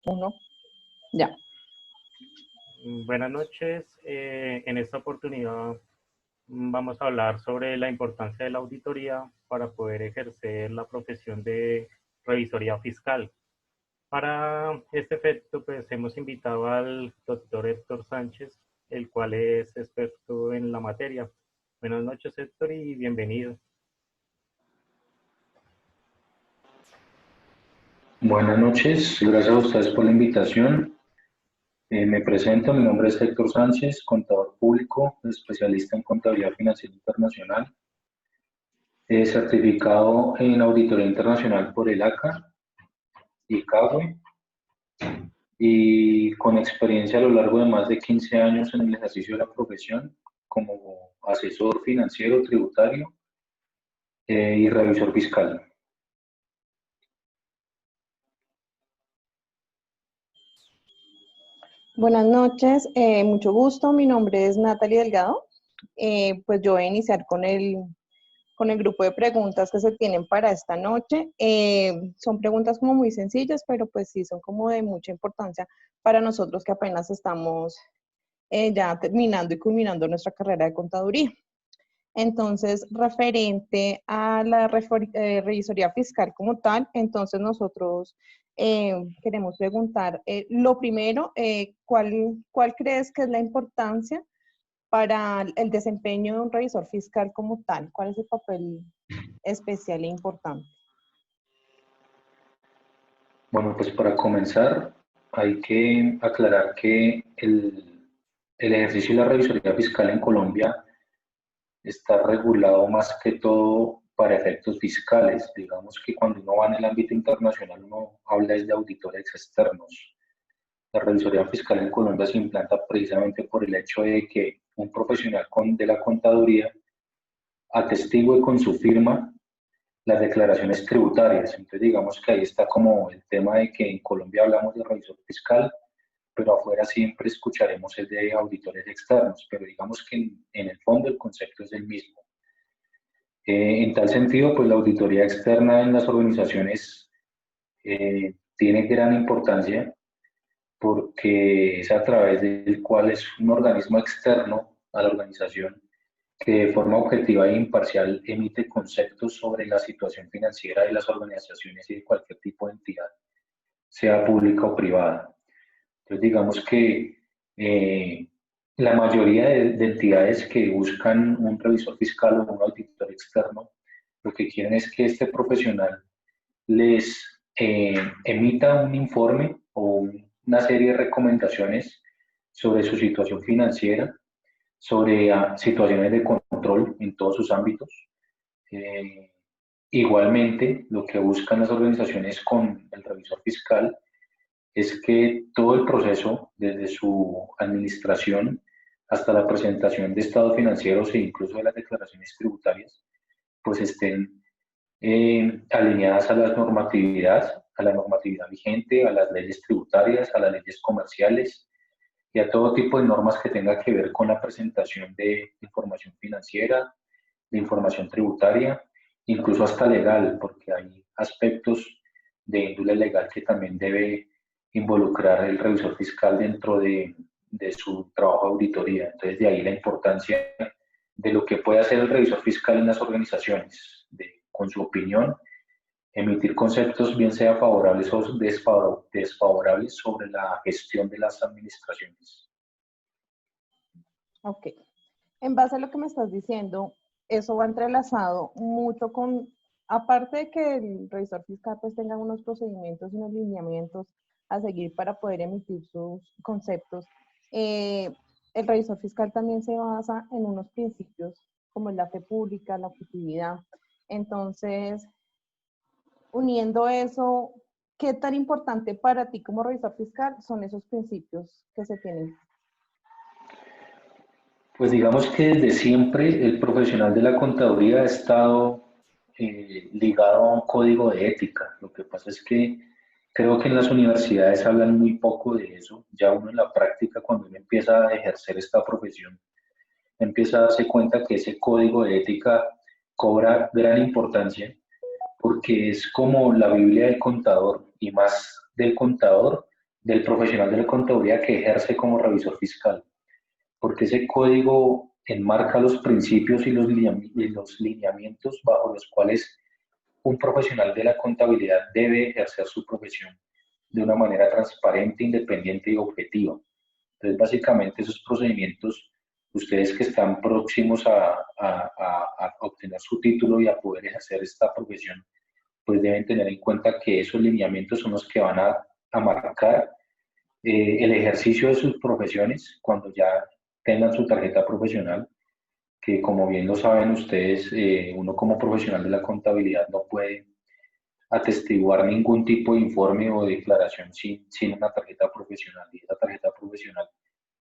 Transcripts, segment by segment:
Uno, ya. Buenas noches. En esta oportunidad vamos a hablar sobre la importancia de la auditoría para poder ejercer la profesión de revisoría fiscal. Para este efecto, pues hemos invitado al doctor Héctor Sánchez, el cual es experto en la materia. Buenas noches, Héctor, y bienvenido. Buenas noches, gracias a ustedes por la invitación. Me presento, mi nombre es Héctor Sánchez, contador público, especialista en contabilidad financiera internacional, certificado en auditoría internacional por el ACA y CAWE, y con experiencia a lo largo de más de 15 años en el ejercicio de la profesión como asesor financiero, tributario y revisor fiscal. Buenas noches, mucho gusto. Mi nombre es Natalie Delgado. Pues yo voy a iniciar con el grupo de preguntas que se tienen para esta noche. Son preguntas como muy sencillas, pero pues sí son como de mucha importancia para nosotros que apenas estamos ya terminando y culminando nuestra carrera de contaduría. Entonces, referente a la revisoría fiscal como tal, entonces nosotros queremos preguntar, lo primero, ¿cuál crees que es la importancia para el desempeño de un revisor fiscal como tal? ¿Cuál es el papel especial e importante? Bueno, pues para comenzar hay que aclarar que el ejercicio de la revisoría fiscal en Colombia está regulado más que todo para efectos fiscales. Digamos que cuando uno va en el ámbito internacional uno habla de auditores externos. La revisoría fiscal en Colombia se implanta precisamente por el hecho de que un profesional de la contaduría atestigue con su firma las declaraciones tributarias. Entonces digamos que ahí está como el tema de que en Colombia hablamos de revisor fiscal, pero afuera siempre escucharemos el de auditores externos, pero digamos que en el fondo el concepto es el mismo. En tal sentido, pues la auditoría externa en las organizaciones tiene gran importancia porque es a través del cual es un organismo externo a la organización que de forma objetiva e imparcial emite conceptos sobre la situación financiera de las organizaciones y de cualquier tipo de entidad, sea pública o privada. Entonces, digamos que la mayoría de entidades que buscan un revisor fiscal o un auditor externo, lo que quieren es que este profesional les emita un informe o una serie de recomendaciones sobre su situación financiera, sobre situaciones de control en todos sus ámbitos. Igualmente, lo que buscan las organizaciones con el revisor fiscal es que todo el proceso, desde su administración hasta la presentación de estados financieros e incluso de las declaraciones tributarias, pues estén alineadas a la normatividad vigente, a las leyes tributarias, a las leyes comerciales y a todo tipo de normas que tenga que ver con la presentación de información financiera, de información tributaria, incluso hasta legal, porque hay aspectos de índole legal que también debe involucrar el revisor fiscal dentro de su trabajo de auditoría. Entonces, de ahí la importancia de lo que puede hacer el revisor fiscal en las organizaciones, con su opinión, emitir conceptos bien sea favorables o desfavorables sobre la gestión de las administraciones. Ok. En base a lo que me estás diciendo, eso va entrelazado mucho con, aparte de que el revisor fiscal pues tenga unos procedimientos y unos lineamientos a seguir para poder emitir sus conceptos, el revisor fiscal también se basa en unos principios como la fe pública, la objetividad. Entonces, uniendo eso, ¿qué tan importante para ti como revisor fiscal son esos principios que se tienen? Pues digamos que desde siempre el profesional de la contaduría ha estado ligado a un código de ética. Lo que pasa es que creo que en las universidades hablan muy poco de eso. Ya uno en la práctica, cuando uno empieza a ejercer esta profesión, empieza a darse cuenta que ese código de ética cobra gran importancia porque es como la Biblia del contador y más del contador del profesional de la contaduría que ejerce como revisor fiscal, porque ese código enmarca los principios y los lineamientos bajo los cuales un profesional de la contabilidad debe ejercer su profesión de una manera transparente, independiente y objetiva. Entonces, básicamente esos procedimientos, ustedes que están próximos a obtener su título y a poder ejercer esta profesión, pues deben tener en cuenta que esos lineamientos son los que van a marcar el ejercicio de sus profesiones cuando ya tengan su tarjeta profesional, que como bien lo saben ustedes, uno como profesional de la contabilidad no puede atestiguar ningún tipo de informe o declaración sin una tarjeta profesional. Y esa tarjeta profesional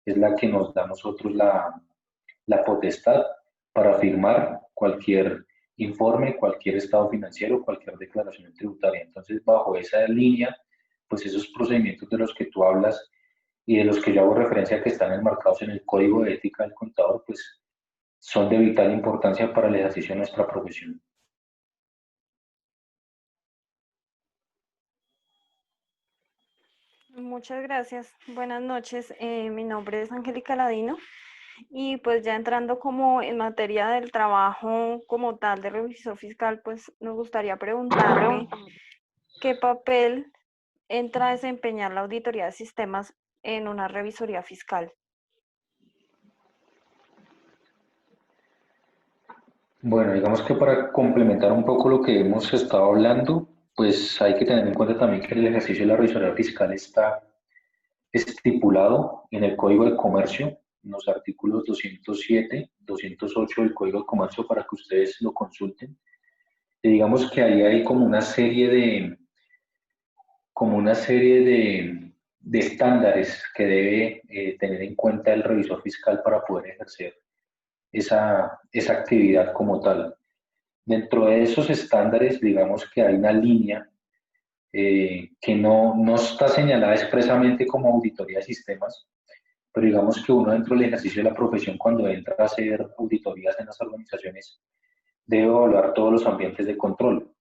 es la que nos da a nosotros la potestad para firmar cualquier informe, cualquier estado financiero, cualquier declaración tributaria. Entonces, bajo esa línea, pues esos procedimientos de los que tú hablas y de los que yo hago referencia que están enmarcados en el Código de Ética del Contador, pues son de vital importancia para el ejercicio de nuestra profesión. Muchas gracias. Buenas noches. Mi nombre es Angélica Ladino y pues ya entrando como en materia del trabajo como tal de revisor fiscal, pues nos gustaría preguntarle qué papel entra a desempeñar la auditoría de sistemas en una revisoría fiscal. Bueno, digamos que para complementar un poco lo que hemos estado hablando, pues hay que tener en cuenta también que el ejercicio de la revisoría fiscal está estipulado en el Código de Comercio, en los artículos 207, 208 del Código de Comercio para que ustedes lo consulten. Y digamos que ahí hay como una serie de estándares que debe tener en cuenta el revisor fiscal para poder ejercer esa actividad como tal. Dentro de esos estándares, digamos que hay una línea que no está señalada expresamente como auditoría de sistemas, pero digamos que uno dentro del ejercicio de la profesión, cuando entra a hacer auditorías en las organizaciones, debe evaluar todos los ambientes de control.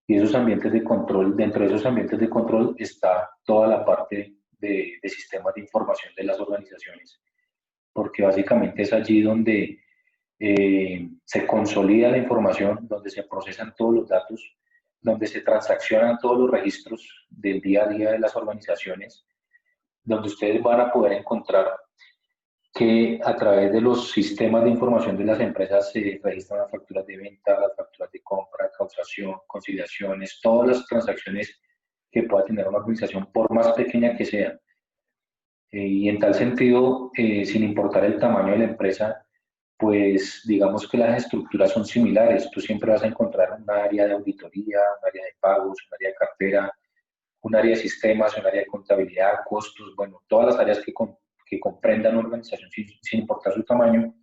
Y esos ambientes de control, dentro de esos ambientes de control está toda la parte de sistemas de información de las organizaciones, porque básicamente es allí donde se consolida la información, donde se procesan todos los datos, donde se transaccionan todos los registros del día a día de las organizaciones, donde ustedes van a poder encontrar que a través de los sistemas de información de las empresas se registran las facturas de venta, las facturas de compra, causación, conciliaciones, todas las transacciones que pueda tener una organización, por más pequeña que sea. Y en tal sentido, sin importar el tamaño de la empresa, pues digamos que las estructuras son similares. Tú siempre vas a encontrar un área de auditoría, un área de pagos, un área de cartera, un área de sistemas, un área de contabilidad, costos, bueno, todas las áreas que comprendan una organización sin importar su tamaño.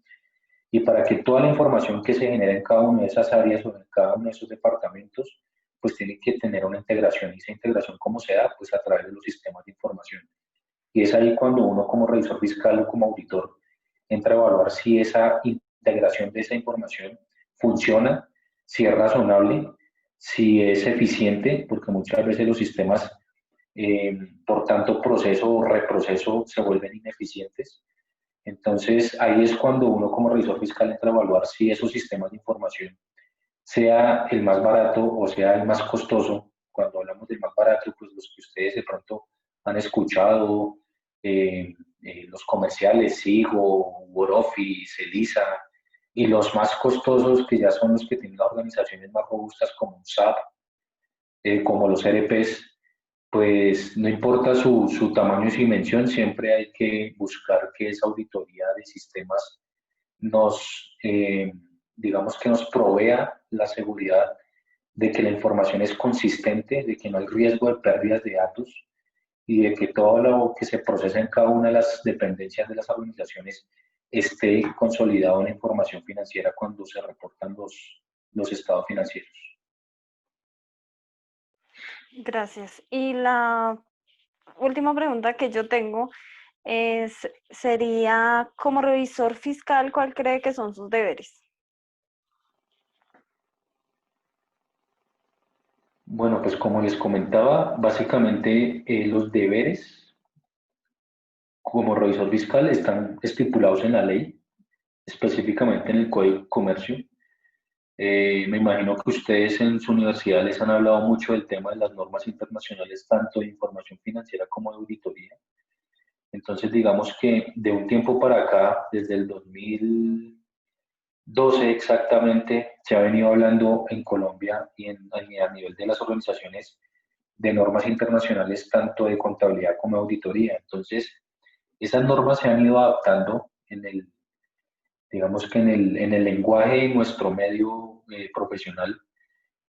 Y para que toda la información que se genera en cada una de esas áreas o en cada uno de esos departamentos, pues tiene que tener una integración. Y esa integración, ¿cómo se da? Pues a través de los sistemas de información. Y es ahí cuando uno como revisor fiscal o como auditor entra a evaluar si esa integración de esa información funciona, si es razonable, si es eficiente, porque muchas veces los sistemas, por tanto proceso o reproceso, se vuelven ineficientes. Entonces, ahí es cuando uno como revisor fiscal entra a evaluar si esos sistemas de información, sea el más barato o sea el más costoso. Cuando hablamos del más barato, pues los que ustedes de pronto han escuchado, los comerciales, Sigo, WordOffice, Elisa, y los más costosos, que ya son los que tienen las organizaciones más robustas como un SAP, como los ERPs, pues no importa su tamaño y su dimensión, siempre hay que buscar que esa auditoría de sistemas nos, digamos que nos provea la seguridad de que la información es consistente, de que no hay riesgo de pérdidas de datos y de que todo lo que se procesa en cada una de las dependencias de las organizaciones esté consolidado en la información financiera cuando se reportan los estados financieros. Gracias. Y la última pregunta que yo tengo sería, como revisor fiscal, ¿cuál cree que son sus deberes? Bueno, pues como les comentaba, básicamente los deberes como revisor fiscal están estipulados en la ley, específicamente en el Código de Comercio. Me imagino que ustedes en su universidad les han hablado mucho del tema de las normas internacionales, tanto de información financiera como de auditoría. Entonces, digamos que de un tiempo para acá, desde el 2012 exactamente, se ha venido hablando en Colombia y a nivel de las organizaciones de normas internacionales, tanto de contabilidad como de auditoría. Entonces, esas normas se han ido adaptando digamos que en el lenguaje de nuestro medio profesional,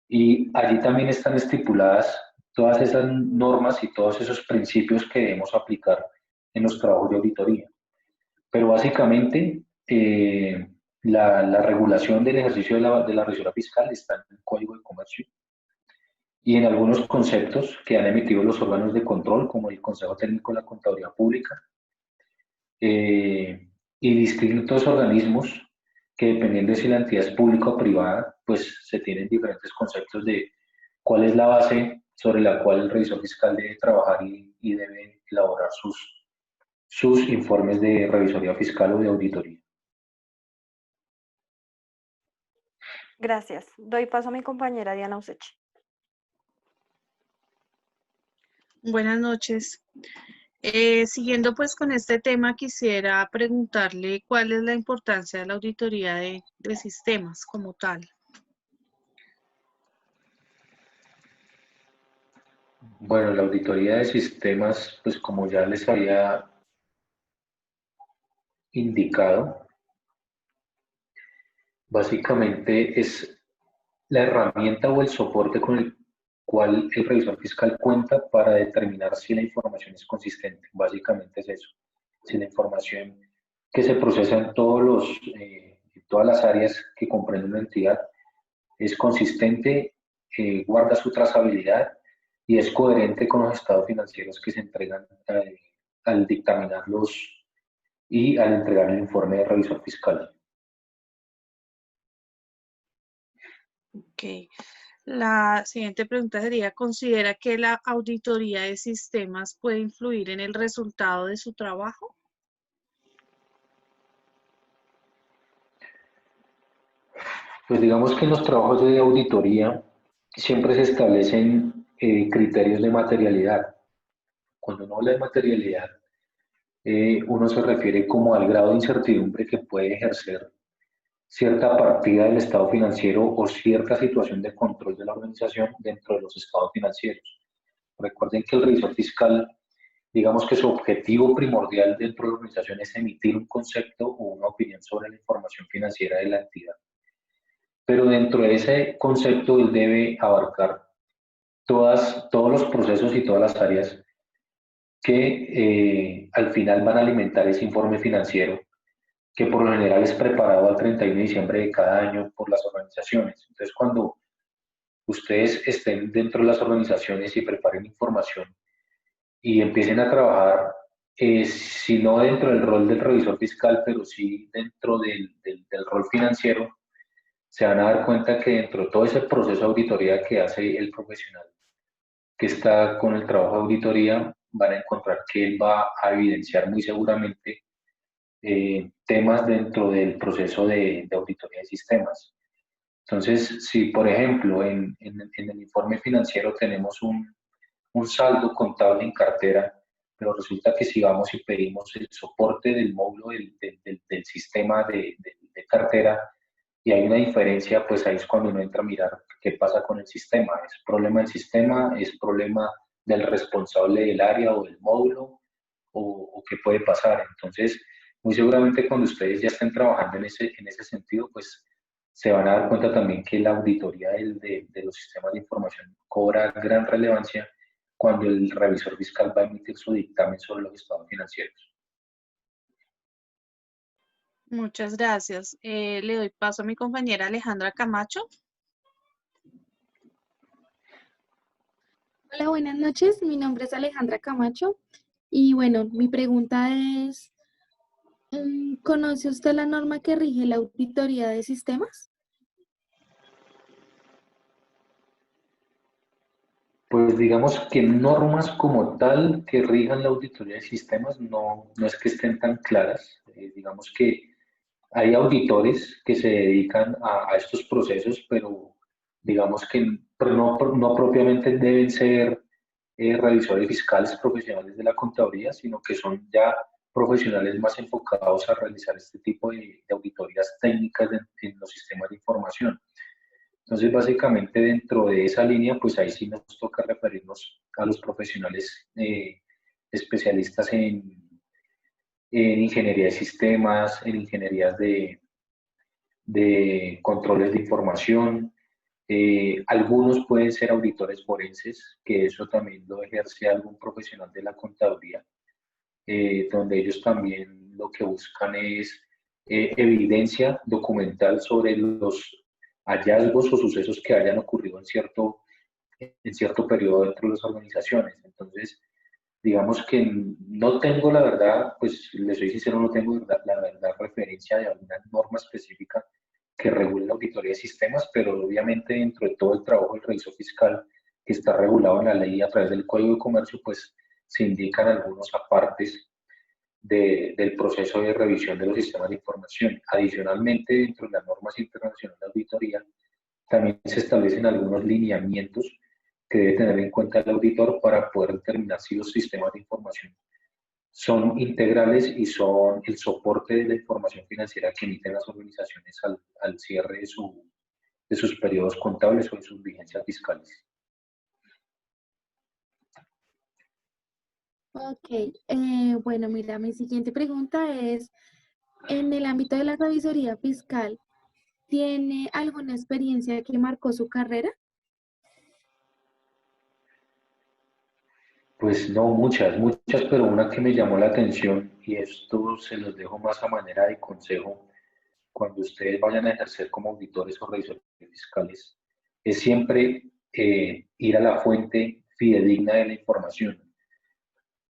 y allí también están estipuladas todas esas normas y todos esos principios que debemos aplicar en los trabajos de auditoría. Pero básicamente la regulación del ejercicio de la revisora fiscal está en el Código de Comercio y en algunos conceptos que han emitido los órganos de control, como el Consejo Técnico de la Contaduría Pública, y distintos organismos que, dependiendo de si la entidad es pública o privada, pues se tienen diferentes conceptos de cuál es la base sobre la cual el revisor fiscal debe trabajar y debe elaborar sus informes de revisoría fiscal o de auditoría. Gracias. Doy paso a mi compañera Diana Useche. Buenas noches. Siguiendo pues con este tema, quisiera preguntarle cuál es la importancia de la auditoría de sistemas como tal. Bueno, la auditoría de sistemas, pues como ya les había indicado, básicamente es la herramienta o el soporte con el cual el revisor fiscal cuenta para determinar si la información es consistente. Básicamente es eso. Si la información que se procesa en todas las áreas que comprende una entidad es consistente, guarda su trazabilidad y es coherente con los estados financieros que se entregan al dictaminarlos y al entregar el informe de revisor fiscal. Ok. La siguiente pregunta sería, ¿considera que la auditoría de sistemas puede influir en el resultado de su trabajo? Pues digamos que en los trabajos de auditoría siempre se establecen criterios de materialidad. Cuando uno habla de materialidad, uno se refiere como al grado de incertidumbre que puede ejercer cierta partida del estado financiero o cierta situación de control de la organización dentro de los estados financieros. Recuerden que el revisor fiscal, digamos que su objetivo primordial dentro de la organización es emitir un concepto o una opinión sobre la información financiera de la entidad. Pero dentro de ese concepto él debe abarcar todos los procesos y todas las áreas que al final van a alimentar ese informe financiero, que por lo general es preparado al 31 de diciembre de cada año por las organizaciones. Entonces, cuando ustedes estén dentro de las organizaciones y preparen información y empiecen a trabajar, si no dentro del rol del revisor fiscal, pero sí dentro del rol financiero, se van a dar cuenta que dentro de todo ese proceso de auditoría que hace el profesional que está con el trabajo de auditoría, van a encontrar que él va a evidenciar muy seguramente temas dentro del proceso de auditoría de sistemas. Entonces, si por ejemplo en el informe financiero tenemos un saldo contable en cartera, pero resulta que si vamos y pedimos el soporte del módulo del sistema de cartera y hay una diferencia, pues ahí es cuando uno entra a mirar qué pasa con el sistema. ¿Es problema del sistema? ¿Es problema del responsable del área o del módulo? ¿O qué puede pasar? Entonces, muy seguramente cuando ustedes ya estén trabajando en ese sentido, pues se van a dar cuenta también que la auditoría de los sistemas de información cobra gran relevancia cuando el revisor fiscal va a emitir su dictamen sobre los estados financieros. Muchas gracias. Le doy paso a mi compañera Alejandra Camacho. Hola, buenas noches. Mi nombre es Alejandra Camacho y bueno, mi pregunta es, ¿conoce usted la norma que rige la auditoría de sistemas? Pues digamos que normas como tal que rijan la auditoría de sistemas no es que estén tan claras. Digamos que hay auditores que se dedican a estos procesos, pero digamos que no propiamente deben ser revisores fiscales profesionales de la contaduría, sino que son ya profesionales más enfocados a realizar este tipo de auditorías técnicas en los sistemas de información. Entonces, básicamente dentro de esa línea, pues ahí sí nos toca referirnos a los profesionales especialistas en ingeniería de sistemas, en ingenierías de controles de información. Algunos pueden ser auditores forenses, que eso también lo ejerce algún profesional de la contaduría, donde ellos también lo que buscan es evidencia documental sobre los hallazgos o sucesos que hayan ocurrido en cierto periodo dentro de las organizaciones. Entonces, digamos que no tengo la verdad, pues les soy sincero, no tengo la verdad referencia de alguna norma específica que regule la auditoría de sistemas, pero obviamente dentro de todo el trabajo del revisor fiscal que está regulado en la ley a través del Código de Comercio, pues se indican algunos apartes del proceso de revisión de los sistemas de información. Adicionalmente, dentro de las normas internacionales de auditoría, también se establecen algunos lineamientos que debe tener en cuenta el auditor para poder determinar si los sistemas de información son integrales y son el soporte de la información financiera que emiten las organizaciones al cierre de sus periodos contables o de sus vigencias fiscales. Ok, bueno, mira, mi siguiente pregunta es, en el ámbito de la revisoría fiscal, ¿tiene alguna experiencia que marcó su carrera? Pues no muchas, pero una que me llamó la atención, y esto se los dejo más a manera de consejo cuando ustedes vayan a ejercer como auditores o revisores fiscales, es siempre ir a la fuente fidedigna de la información.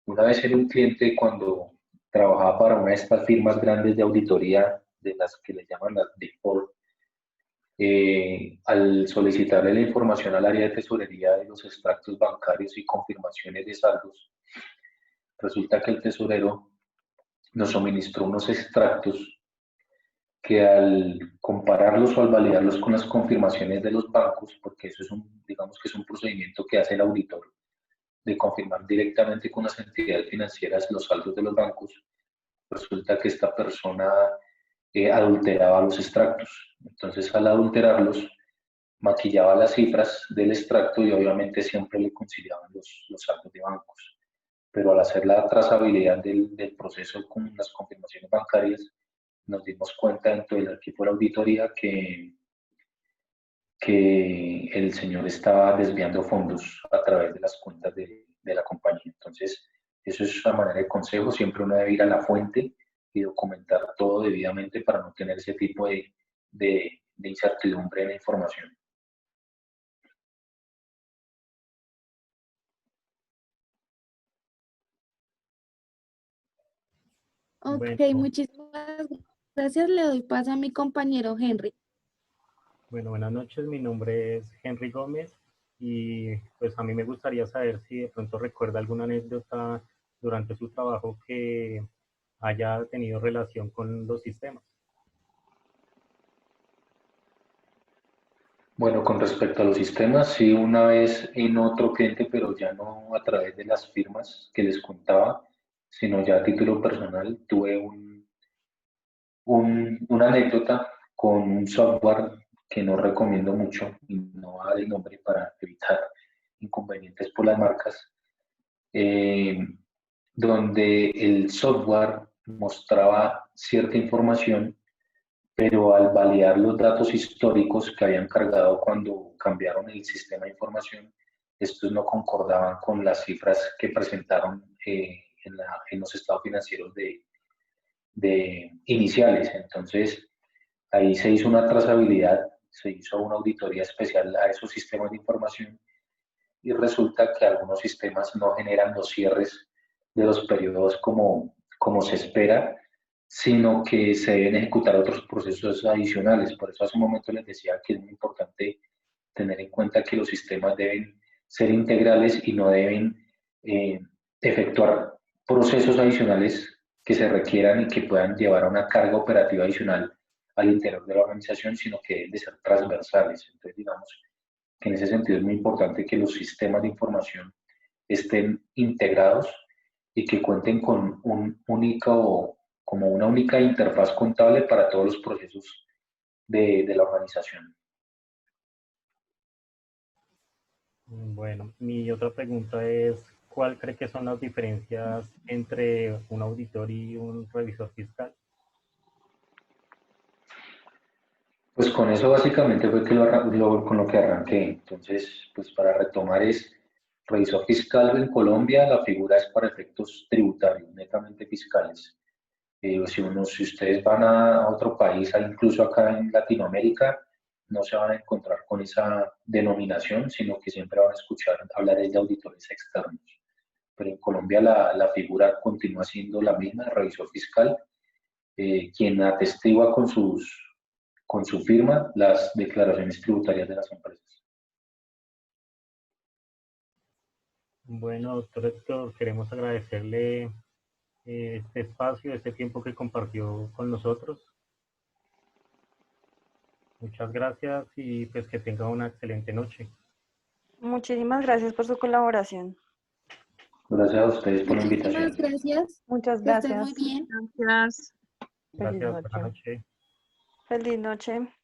Una vez en un cliente, cuando trabajaba para una de estas firmas grandes de auditoría, de las que le llaman las Big Four, al solicitarle la información al área de tesorería de los extractos bancarios y confirmaciones de saldos, resulta que el tesorero nos suministró unos extractos que al compararlos o al validarlos con las confirmaciones de los bancos, porque eso es digamos que es un procedimiento que hace el auditor, de confirmar directamente con las entidades financieras los saldos de los bancos, resulta que esta persona adulteraba los extractos. Entonces, al adulterarlos, maquillaba las cifras del extracto y obviamente siempre le conciliaban los saldos de bancos. Pero al hacer la trazabilidad del proceso con las confirmaciones bancarias, nos dimos cuenta dentro del equipo de la auditoría que el señor estaba desviando fondos a través de las cuentas de la compañía. Entonces, eso es una manera de consejo. Siempre uno debe ir a la fuente y documentar todo debidamente para no tener ese tipo de incertidumbre en la información. Ok, Bueno, muchísimas gracias. Le doy paso a mi compañero Henry. bueno, buenas noches. Mi nombre es Henry Gómez y pues a mí me gustaría saber si de pronto recuerda alguna anécdota durante su trabajo que haya tenido relación con los sistemas. Bueno, con respecto a los sistemas, sí, una vez en otro cliente, pero ya no a través de las firmas que les contaba, sino ya a título personal, tuve una anécdota con un software que no recomiendo mucho, y no va a dar el nombre para evitar inconvenientes por las marcas, donde el software mostraba cierta información, pero al validar los datos históricos que habían cargado cuando cambiaron el sistema de información, estos no concordaban con las cifras que presentaron en los estados financieros de iniciales. Entonces, ahí se hizo una trazabilidad, se hizo una auditoría especial a esos sistemas de información y resulta que algunos sistemas no generan los cierres de los periodos como se espera, sino que se deben ejecutar otros procesos adicionales. Por eso hace un momento les decía que es muy importante tener en cuenta que los sistemas deben ser integrales y no deben efectuar procesos adicionales que se requieran y que puedan llevar a una carga operativa adicional al interior de la organización, sino que deben de ser transversales. Entonces, digamos que en ese sentido es muy importante que los sistemas de información estén integrados y que cuenten con como una única interfaz contable para todos los procesos de la organización. Bueno, mi otra pregunta es, ¿cuál cree que son las diferencias entre un auditor y un revisor fiscal? Pues con eso básicamente fue con lo que arranqué. Entonces, pues para retomar es, revisor fiscal en Colombia, la figura es para efectos tributarios, netamente fiscales. Si ustedes van a otro país, incluso acá en Latinoamérica, no se van a encontrar con esa denominación, sino que siempre van a escuchar hablar de auditores externos. Pero en Colombia la figura continúa siendo la misma, el revisor fiscal, quien atestigua con su firma las declaraciones tributarias de las empresas. Bueno, doctor Héctor, queremos agradecerle este espacio, este tiempo que compartió con nosotros. Muchas gracias y pues que tenga una excelente noche. Muchísimas gracias por su colaboración. Gracias a ustedes por la Muchísimas invitación. gracias. Muchas Que estén muy gracias. bien. Gracias. Gracias, noche. buenas noches. Feliz noche.